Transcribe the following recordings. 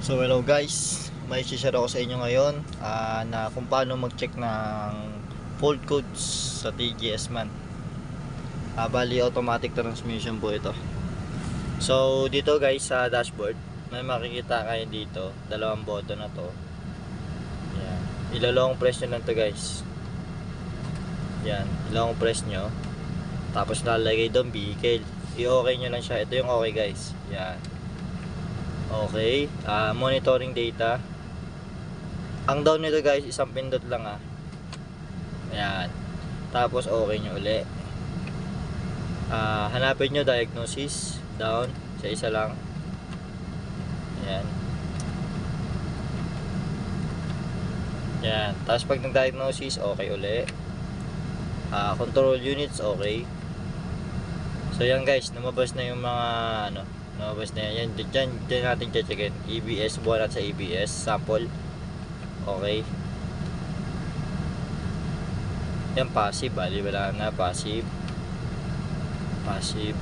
So hello guys, may share ako sa inyo ngayon na kung paano mag-check ng fault codes sa TGS man. Bali automatic transmission po ito. So dito guys sa dashboard, may makikita kayo dito, dalawang button na to. Yan. Ilo-long press nyo lang to guys. Yan, long press nyo. Tapos lalagay doon vehicle. I-okay nyo lang siya. Ito yung okay guys. Yan. Okay, monitoring data. Ang down nito guys, isang pindot lang Ayan. Tapos okay nyo uli. Hanapin nyo diagnosis. Down, sa isa lang. Ayan. Ayan. Tapos pag nag-diagnosis, okay uli. Control units, okay. So yan guys, lumabas na yung mga lumabas na yan. Diyan natin checkin. EBS, buwan at sa EBS sample. Okay. Yan passive, bali wala na passive. Passive.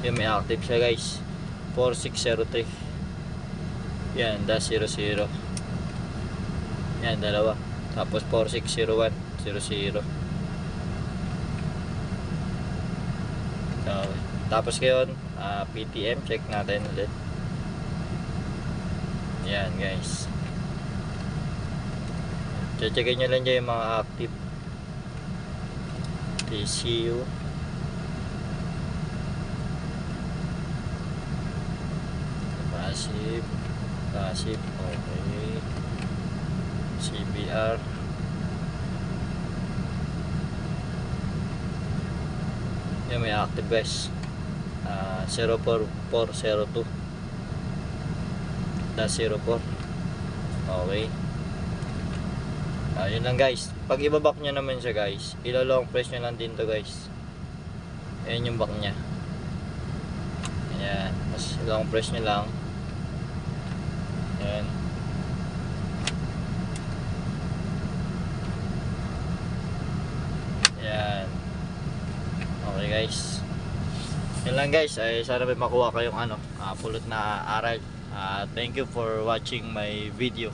Yan may active siya guys. 4603. Yan, -00. Yan, dalawa. Tapos 4601 00. Okay. Tapos ngayon, PTM check natin ulit. Yan guys. Checkin nyo lang dyan yung mga active. TCU. Passive. Passive. Okay. CBR. Yan may active guys. 04402 -04. Okay. Yun lang guys. Pag ibabak nyo naman siya guys, ilo-long press nyo lang din to guys. Ayan yung back nya. Ayan. Mas long press nyo lang. Ayan. Ayan. Okay guys. Yun lang guys, ay sana may makuha kayong pulot na aral. Thank you for watching my video.